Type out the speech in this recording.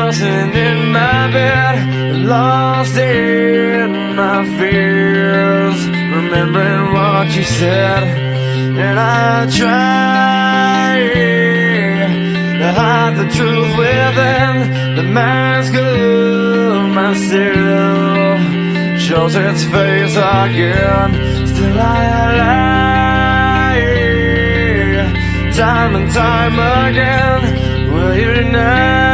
tossing in my bed, lost in my fears, remembering what you said. And I try to hide the truth within the mask of myself, shows its face again. Still I lie, time and time again. Will you now?